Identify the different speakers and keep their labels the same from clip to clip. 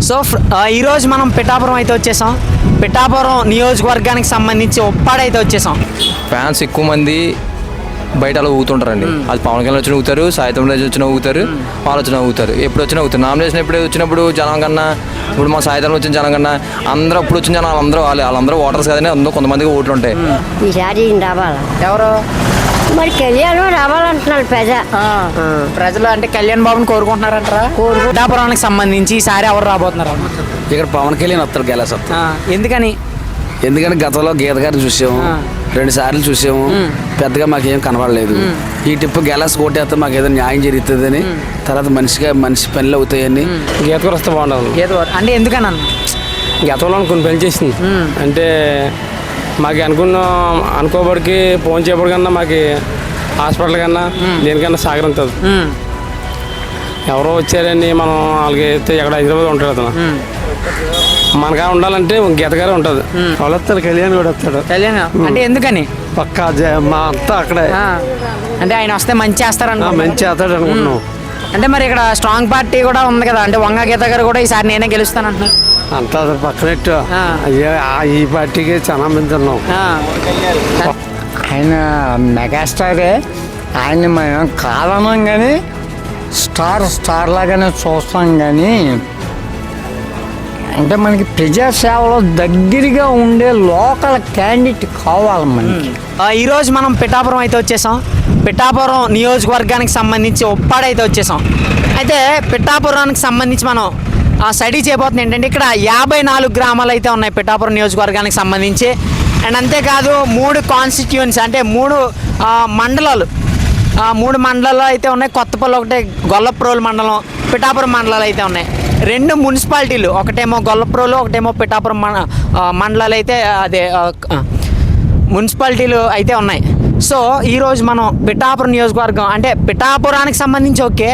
Speaker 1: So ఈరోజు మనం పిఠాపురం అయితే వచ్చేసాం. పిఠాపురం నియోజకవర్గానికి సంబంధించి ఉప్పాడ అయితే వచ్చేసాం.
Speaker 2: ఫ్యాన్స్ ఎక్కువ మంది బయట అలా ఊగుతుంటారండి. అది పవన్ కళ్యాణ్ వచ్చిన ఊగుతారు, సాయితం రాజు వచ్చిన ఊగుతారు, వాళ్ళు వచ్చిన ఊగుతారు. ఎప్పుడు వచ్చినా ఊగుతారు. నామినేషన్ ఎప్పుడు వచ్చినప్పుడు జనం కన్నా ఇప్పుడు మా సాయితం వచ్చిన జనం కన్నా అందరూ అప్పుడు వచ్చిన జనం వాళ్ళందరూ ఓటర్స్ కదండి. అందరూ కొంతమందికి ఓట్లు ఉంటాయి.
Speaker 3: ఈసారి రావాలా
Speaker 1: ఎవరు
Speaker 3: మరి కళ్యాణ్ రావాలంటున్నారు
Speaker 1: ప్రజలు అంటే కళ్యాణ్ బాబుని కోరుకుంటున్నారంటారా? పిఠాపురానికి సంబంధించి ఈసారి ఎవరు రాబోతున్నారు?
Speaker 4: ఇక్కడ పవన్ కళ్యాణ్ వస్తారు, గెలాస్ వస్తారు. ఎందుకంటే గతంలో గీత గారిని చూసాము, 2 సార్లు చూసాము, పెద్దగా మాకేం కనబడలేదు. ఈ టిప్పు గెలాస్ కోటేస్తే మాకు ఏదో న్యాయం జరుగుతుందని, తర్వాత మనిషి పనులు అవుతాయని
Speaker 5: గీత కూడా వస్తే బాగుండదు.
Speaker 1: అంటే ఎందుకన్నా
Speaker 5: గతంలో కొన్ని పెళ్లి చేసింది అంటే మాకు అనుకోబడికి ఫోన్ చేయబడి కన్నా మాకు హాస్పిటల్ కన్నా దేనికన్నా సాగరంతది. ఎవరో వచ్చారని మనం వాళ్ళకి ఎక్కడ హైదరాబాద్ ఉంటాడు అతను, మనకా ఉండాలంటే గీత గారే ఉంటుంది. వాళ్ళు వస్తారు, కళ్యాణ్ కూడా వస్తాడు.
Speaker 1: కళ్యాణ్ అంటే ఎందుకని?
Speaker 5: పక్కా మా అంతా అక్కడే.
Speaker 1: అంటే ఆయన వస్తే మంచి చేస్తారన్న,
Speaker 5: మంచి చేస్తాడు అనుకుంటున్నాం.
Speaker 1: అంటే మరి ఇక్కడ స్ట్రాంగ్ పార్టీ కూడా ఉంది కదా, అంటే వంగ గీత గారు కూడా ఈసారి నేనే గెలుస్తాను అంటున్నారు.
Speaker 5: అంతా పక్కనట్టు ఈ పార్టీకి చాలా మంది ఉన్నాం.
Speaker 6: ఆయన మెగాస్టారే, ఆయన్ని మనం కాదనం కానీ స్టార్ లాగానే చూస్తాం. కానీ అంటే మనకి ప్రజాసేవలో దగ్గరగా ఉండే లోకల్ క్యాండిడేట్ కావాలి మనకి.
Speaker 1: ఈరోజు మనం పిఠాపురం అయితే వచ్చేసాం. పిఠాపురం నియోజకవర్గానికి సంబంధించి ఉప్పాడ అయితే వచ్చేసాం. అయితే పిఠాపురానికి సంబంధించి మనం స్టడీ చేయబోతుంది ఏంటంటే ఇక్కడ 54 గ్రామాలు అయితే ఉన్నాయి పిఠాపురం నియోజకవర్గానికి సంబంధించి. అండ్ అంతేకాదు 3 కాన్స్టిట్యూయెన్సీ అంటే 3 మండలాలు, 3 మండలాలు అయితే ఉన్నాయి. కొత్తపల్లి ఒకటే, గొల్లప్రోలు మండలం, పిఠాపురం మండలాలు అయితే ఉన్నాయి. 2 మున్సిపాలిటీలు, ఒకటేమో గొల్లప్రోలు, ఒకటేమో పిఠాపురం మండలాలు అయితే అదే మున్సిపాలిటీలు అయితే ఉన్నాయి. సో ఈరోజు మనం పిఠాపురం నియోజకవర్గం అంటే పిఠాపురానికి సంబంధించి ఓకే,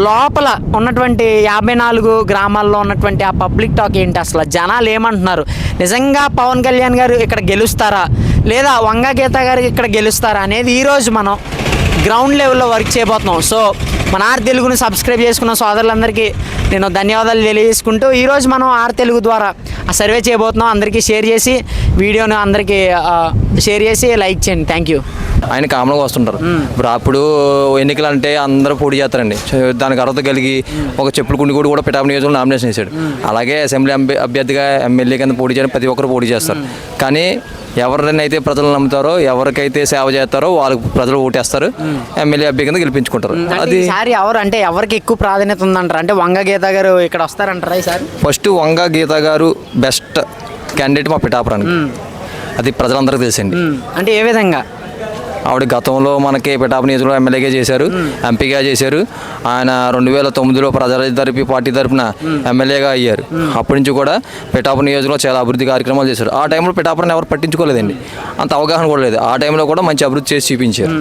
Speaker 1: లోపల ఉన్నటువంటి 54 గ్రామాల్లో ఉన్నటువంటి ఆ పబ్లిక్ టాక్ ఏంటి, అసలు జనాలు ఏమంటున్నారు, నిజంగా పవన్ కళ్యాణ్ గారు ఇక్కడ గెలుస్తారా లేదా వంగ గీత గారు ఇక్కడ గెలుస్తారా అనేది ఈరోజు మనం గ్రౌండ్ లెవెల్లో వర్క్ చేయబోతున్నాం. సో మన ఆర్ తెలుగుని సబ్స్క్రైబ్ చేసుకున్న సోదరులందరికీ నేను ధన్యవాదాలు తెలియజేసుకుంటూ ఈరోజు మనం ఆర్ తెలుగు ద్వారా ఆ సర్వే చేయబోతున్నాం. అందరికీ షేర్ చేసి వీడియోను అందరికీ షేర్ చేసి లైక్ చేయండి. Thank you.
Speaker 2: ఆయన కామన్గా వస్తుంటారు. ఇప్పుడు అప్పుడు ఎన్నికలు అంటే అందరూ పోటీ చేస్తారండి. దానికి అర్హత కలిగి ఒక చెప్పులు కుండి కూడా పిఠాపురం నియోజకవర్గంలో నామినేషన్ చేశాడు. అలాగే అసెంబ్లీ అభ్యర్థిగా ఎమ్మెల్యే కింద పోటీ చేయడం ప్రతి ఒక్కరు పోటీ చేస్తారు. కానీ ఎవరినైతే ప్రజలు నమ్ముతారో, ఎవరికైతే సేవ చేస్తారో వాళ్ళకి ప్రజలు ఓటేస్తారు, ఎమ్మెల్యే అభ్యర్థి కింద గెలిపించుకుంటారు.
Speaker 1: అది ఈసారి ఎవరు అంటే ఎవరికి ఎక్కువ ప్రాధాన్యత ఉందంటారు? అంటే వంగ గీత గారు ఇక్కడ వస్తారంటారా ఈసారి?
Speaker 2: ఫస్ట్ వంగ గీత గారు బెస్ట్ క్యాండిడేట్ మా పిఠాపురానికి, అది ప్రజలందరికీ తెలిసింది.
Speaker 1: అంటే ఏ విధంగా?
Speaker 2: ఆవిడ గతంలో మనకి పిఠాపురం నియోజకవర్గంలో ఎమ్మెల్యేగా చేశారు, ఎంపీగా చేశారు. ఆయన 2009లో ప్రజల పార్టీ తరఫున ఎమ్మెల్యేగా అయ్యారు. అప్పటి నుంచి కూడా పిఠాపురం నియోజకవర్గంలో చాలా అభివృద్ధి కార్యక్రమాలు చేశారు. ఆ టైంలో పిఠాపురం ఎవరు పట్టించుకోలేదండి, అంత అవగాహన కూడా లేదు. ఆ టైంలో కూడా మంచి అభివృద్ధి చేసి చూపించారు.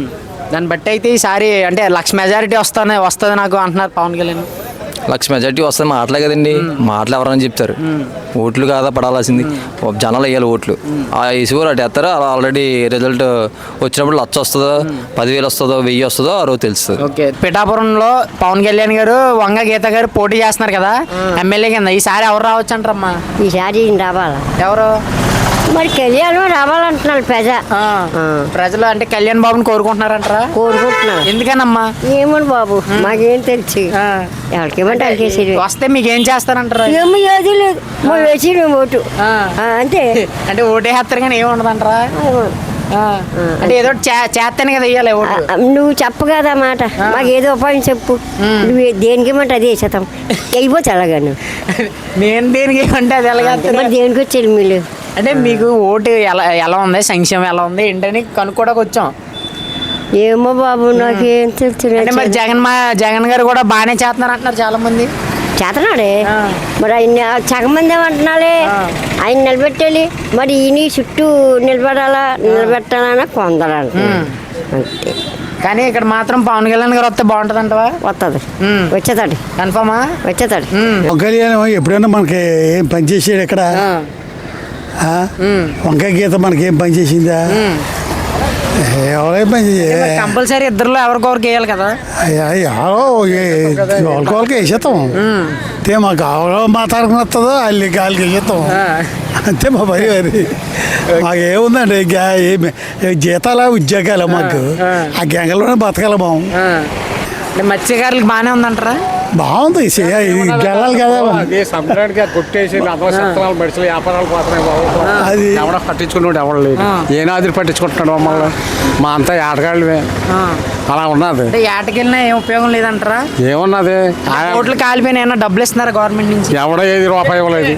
Speaker 1: దాన్ని బట్టి అయితే ఈసారి అంటే 1,00,000 మెజారిటీ వస్తుంది నాకు అంటున్నారు పవన్ కళ్యాణ్.
Speaker 2: 1,00,000 మెజార్టీ వస్తుంది మాటలే కదండి, మాటలు ఎవరని చెప్తారు, ఓట్లు కాదా పడాల్సింది, జనాలు వేయాలి ఓట్లు. ఆ ఇసుగురు అటు వేస్తారు. ఆల్రెడీ రిజల్ట్ వచ్చినప్పుడు 1,00,000 వస్తుందో, 10,000 వస్తుందో, 1000 వస్తుందో ఆ రోజు తెలుస్తుంది.
Speaker 1: ఓకే, పిఠాపురంలో పవన్ కళ్యాణ్ గారు వంగ గీత గారు పోటీ చేస్తున్నారు కదా ఎమ్మెల్యే కింద, ఈసారి ఎవరు రావచ్చు అంటారమ్మా?
Speaker 3: ఈసారి రావాలా
Speaker 1: ఎవరు
Speaker 3: మరి కళ్యాణ్ రావాలంటున్నారు
Speaker 1: ప్రజలు అంటే కళ్యాణ్ బాబుని కోరుకుంటున్నారంటారా?
Speaker 3: కోరుకుంటున్నారు.
Speaker 1: ఎందుకనమ్మా?
Speaker 3: ఏమని బాబు మాకేం తెలిసి ఎవరికేమంటే
Speaker 1: వస్తే మీకేం చేస్తారంటారా?
Speaker 3: ఏమో ఏది లేదు, వేసి ఓటు అంతే.
Speaker 1: అంటే ఓటేస్తారు కానీ ఏముండదంటారా? అంటే ఏదో చేస్తానే కదా వెయ్యాలి ఓటు.
Speaker 3: నువ్వు చెప్పు కదా మాట, మాకు ఏదో ఉపాయం చెప్పు. నువ్వు దేనికి ఇవ్వమంటే అదే చేస్తాం, అయిపోతే అలాగా.
Speaker 1: నేను దేనికి ఇవ్వంటే అది ఎలాగ?
Speaker 3: మరి దేనికి వచ్చేది మీరు?
Speaker 1: అంటే మీకు ఓటు ఎలా ఉంది, సంక్షేమం ఎలా ఉంది ఏంటని కనుక్కోడానికి వచ్చాం.
Speaker 3: ఏమో బాబు నాకేం తెలుసు.
Speaker 1: అంటే మరి జగన్ గారు కూడా బాగానే చేస్తున్నారు అంటున్నారు చాలా మంది.
Speaker 3: చేతనాడే మరి ఆయన సగం మంది ఏమంటున్నాలే, ఆయన నిలబెట్టాలి, మరి ఈయన చుట్టూ నిలబెట్టాలన్నా కొందరు అంతే.
Speaker 1: కానీ ఇక్కడ మాత్రం పవన్ కళ్యాణ్ గారు వస్తే బాగుంటుంది అంటవా?
Speaker 3: వస్తుంది, వచ్చేతాడు,
Speaker 1: కన్ఫర్మా
Speaker 3: వచ్చేతాడు.
Speaker 7: కళ్యాణ్ ఎప్పుడైనా మనకి ఏం పనిచేసాడు ఇక్కడ? వంకాయ గీత మనకి ఏం పనిచేసిందా? ఎవరైనా పని
Speaker 1: కంపల్సరీ ఇద్దరులో ఎవరికొకరికి వేయాలి కదా.
Speaker 7: వాళ్ళకి వేసేస్తాం అంతే. మాకు కావాలో మా తరఫున వస్తుందో వాళ్ళకి వేసేస్తాం అంతే. మా పని మరి మాకు ఏముందండి జీతాల ఉద్యోగాలు మాకు ఆ గంగలోనే బతకాలి.
Speaker 1: అంటే మత్స్యకారులకు బాగానే ఉందంటారా?
Speaker 7: బాగుంది గెలాలి కదా.
Speaker 5: కొట్టేసి వ్యాపారాలు పోతున్నాయి బాబు.
Speaker 7: అది
Speaker 5: ఎవడ పట్టించుకున్నాడు ఎవరు లేదు. ఏనాదిరి పట్టించుకుంటున్నాడు మమ్మల్ని. మా అంతా ఆటగాళ్ళవే అలా ఉన్నది.
Speaker 1: అంటే ఏటకెళ్ళినా ఏం ఉపయోగం లేదంటారా?
Speaker 5: ఏమున్నది
Speaker 1: ఓట్లు కాలిపోయినా డబ్బులు ఇస్తున్నారా గవర్నమెంట్ నుంచి?
Speaker 5: ఎవడో ఏది రూపాయి ఇవ్వలేదు.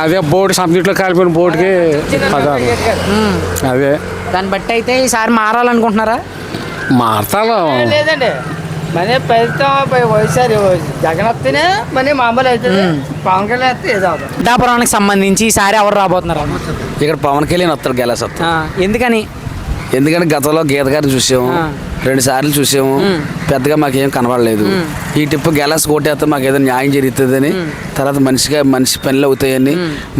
Speaker 5: అదే బోర్డు సబ్జెక్టులో కాలిపోయిన బోర్డుకి అదే.
Speaker 1: దాన్ని బట్టి అయితే ఈసారి మారాలనుకుంటున్నారా?
Speaker 5: మారతాలో
Speaker 8: లేదండి మన ప్రభుత్వం వైఎస్ఆర్ జగన్ వస్తేనే మన మామూలు అవుతుంది. పవన్ కళ్యాణ్ వస్తే ఏదో అవుతుంది.
Speaker 1: పిఠాపురానికి సంబంధించి ఈసారి ఎవరు రాబోతున్నారు?
Speaker 4: ఇక్కడ పవన్ కళ్యాణ్ వస్తాడు గెలాస్ వస్తాడు.
Speaker 1: ఎందుకని?
Speaker 4: ఎందుకంటే గతంలో గీత గారిని చూసాము, 2 సార్లు చూసాము, పెద్దగా మాకేం కనబడలేదు. ఈ టిప్పు గెలాస్ కొట్టేస్తే మాకు ఏదో న్యాయం జరుగుతుందని, తర్వాత మనిషి పనులు అవుతాయని,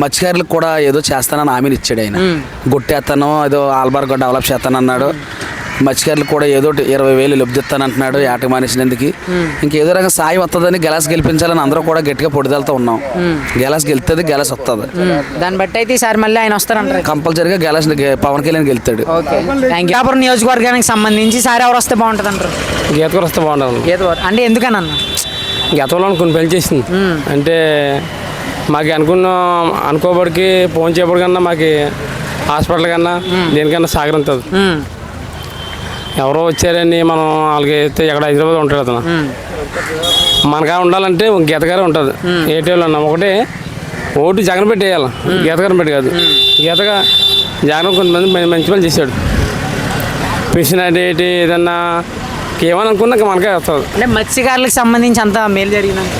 Speaker 4: మత్స్యకారులకు కూడా ఏదో చేస్తానని హామీని ఇచ్చాడు ఆయన. కొట్టేస్తాను ఏదో ఆల్బార్ డెవలప్ చేస్తానన్నాడు. మత్స్యకారులకు కూడా ఏదో 20,000 లబ్ధిస్తానంటున్నాడు ఏట మానేసినందుకు. ఇంకేదో రకంగా సాయం వస్తుందని గెలాస్ గెలిపించాలని అందరూ కూడా గట్టిగా పొడిదలతో ఉన్నాం. గెలాస్ గెలుస్తుంది, గెలాస్ వస్తుంది.
Speaker 1: దాన్ని బట్టి అయితే ఈసారి మళ్ళీ ఆయన వస్తారంటారు.
Speaker 4: కంపల్సరీగా గెలాస్ పవన్ కళ్యాణ్ గెలుస్తాడు.
Speaker 1: పిఠాపురం నియోజకవర్గానికి సంబంధించి ఈసారి ఎవరు వస్తే బాగుంటుంది అంటారు?
Speaker 5: గీతకు వస్తే బాగుంటుంది.
Speaker 1: అంటే ఎందుకని అన్న?
Speaker 5: గతంలో కొన్ని పెళ్లి చేసింది అంటే మాకు అనుకోబడికి ఫోన్ చేయబడి కన్నా మాకు హాస్పిటల్ కన్నా దేనికన్నా సహకరించదు. ఎవరో వచ్చారని మనం వాళ్ళకి అయితే ఎక్కడ హైదరాబాద్ ఉంటాడు అతను. మనకా ఉండాలంటే గీతగారే ఉంటుంది. ఏటీఎల్ అన్నా ఒకటే ఓటు జగన్ పెట్టి వేయాలి, గీతగారిని పెట్టి కాదు. గీతగా జగన్ కొంతమంది మంచి పని చేశాడు. పెన్షన్ ఏంటి ఏదన్నా ఏమని అనుకున్నాక మనకే వస్తుంది.
Speaker 1: అంటే మత్స్యకారులకు సంబంధించి అంత మేలు జరిగిందండి.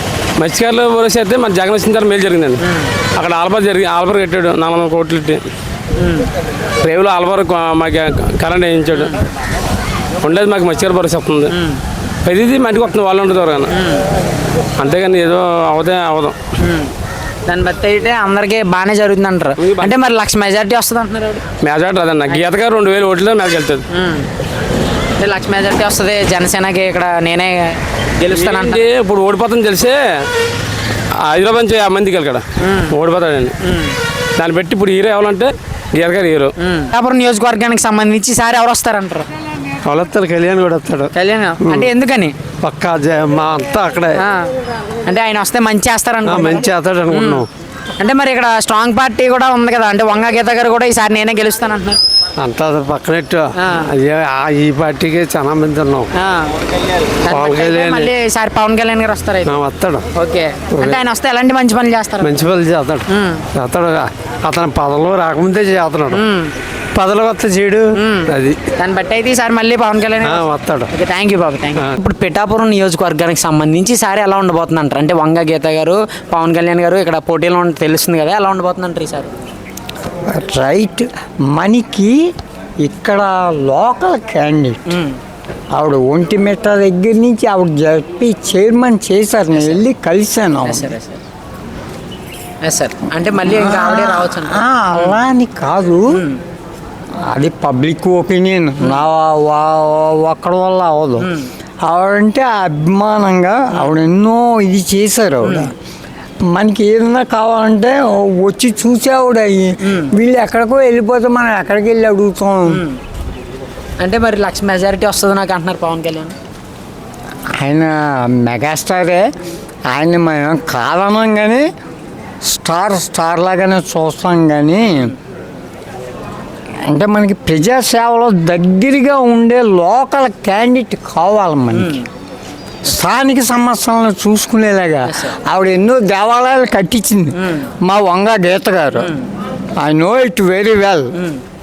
Speaker 5: మత్స్యకారులు పోలీసు అయితే మన జగన్ వచ్చిన తర్వాత మేలు జరిగిందండి. అక్కడ ఆల్బార్ కట్టాడు 400 కోట్లు పెట్టి. రేవులో ఆల్బార్ మాకు కరెంట్ వేయించాడు. ఉండేది మాకు మత్స్యకారు భరోసా వస్తుంది. ప్రతిదీ మంటికి వస్తుంది వాళ్ళు ఉంటుంది ఎవరికైనా. అంతేగాని ఏదో అవదాం.
Speaker 1: దాన్ని బట్టి అయితే అందరికీ బాగానే జరుగుతుంది అంటారు. అంటే మరి 1,00,000 మెజార్టీ వస్తుంది అంటున్నారు.
Speaker 5: మెజార్టీ అదన్న గీతగా 2,000 ఓట్లతో మేరకు వెళ్తుంది.
Speaker 1: అంటే 1,00,000 మెజార్టీ వస్తుంది జనసేనకి. ఇక్కడ నేనే గెలుస్తానంటే
Speaker 5: ఇప్పుడు ఓడిపోతాను తెలిసే హైదరాబాద్ నుంచి 50 మందికి ఇక్కడ ఓడిపోతాడండి. దాన్ని బట్టి ఇప్పుడు హీరో ఎవరంటే గీతగారు హీరో.
Speaker 1: పిఠాపురం నియోజకవర్గానికి సంబంధించి ఈసారి ఎవరు వస్తారంటారు?
Speaker 5: వాళ్ళు వస్తారు, కళ్యాణ్ కూడా వస్తాడు.
Speaker 1: కళ్యాణ్ అంటే ఎందుకని?
Speaker 5: పక్కా మా అంతా అక్కడే.
Speaker 1: అంటే ఆయన వస్తే మంచి చేస్తారనుకో.
Speaker 5: మంచి చేస్తాడు అనుకుంటున్నాం.
Speaker 1: అంటే మరి ఇక్కడ స్ట్రాంగ్ పార్టీ కూడా ఉంది కదా, అంటే వంగ గీత గారు కూడా ఈసారి నేనే గెలుస్తాను అంటున్నారు.
Speaker 5: అంతా పక్కనట్టు ఈ పార్టీకి చాలా మంది ఉన్నాం.
Speaker 1: మళ్ళీ ఈసారి పవన్ కళ్యాణ్ గారు వస్తారు.
Speaker 5: వస్తాడు.
Speaker 1: ఓకే. అంటే ఆయన వస్తే ఎలాంటి మంచి పనులు చేస్తారు?
Speaker 5: మంచి పనులు చేస్తాడు. అతను పదవిలో రాకముందే చేస్తున్నాడు. పదవిలో వస్తే చేయడు. అది
Speaker 1: దాన్ని బట్టి అయితే ఈసారి మళ్ళీ పవన్ కళ్యాణ్
Speaker 5: వస్తాడు.
Speaker 1: Okay, thank you Babu, thank you. ఇప్పుడు పిఠాపురం నియోజకవర్గానికి సంబంధించి ఈసారి ఎలా ఉండబోతుంది అంటారు? అంటే వంగ గీత గారు, పవన్ కళ్యాణ్ గారు ఇక్కడ పోటీలో తెలుస్తుంది కదా, ఎలా ఉండబోతుంది అంటారు ఈసారి?
Speaker 6: రైట్. మనకి ఇక్కడ లోకల్ క్యాండిడేట్ ఆవిడ ఒంటిమిట్ట దగ్గర నుంచి ఆవిడ చెప్పి చైర్మన్ చేశారు. నేను వెళ్ళి కలిశాను.
Speaker 1: సార్ అంటే మళ్ళీ ఇంకా ఆవిడే రావచ్చు.
Speaker 6: అలా అని కాదు, అది పబ్లిక్ ఒపీనియన్. నా ఒక్కడి వల్ల అవ్వదు. ఆవిడంటే అభిమానంగా ఆవిడ ఎన్నో ఇది చేశారు. ఆవిడ మనకి ఏదైనా కావాలంటే వచ్చి చూసేవాడు. వీళ్ళు ఎక్కడికో వెళ్ళిపోతే మనం ఎక్కడికి వెళ్ళి అడుగుతాం.
Speaker 1: అంటే మరి 1,00,000 మెజారిటీ వస్తుంది నాకు అంటున్నారు పవన్ కళ్యాణ్.
Speaker 6: ఆయన మెగాస్టారే. ఆయన మనం కాదనం కానీ స్టార్ లాగానే చూస్తాం. కానీ అంటే మనకి ప్రజాసేవలో దగ్గరగా ఉండే లోకల్ క్యాండిడేట్ కావాలి మనకి. స్థానిక సమస్యలను చూసుకునేలాగా ఆవిడ ఎన్నో దేవాలయాలు కట్టించింది మా వంగ గీత గారు. I know it very well.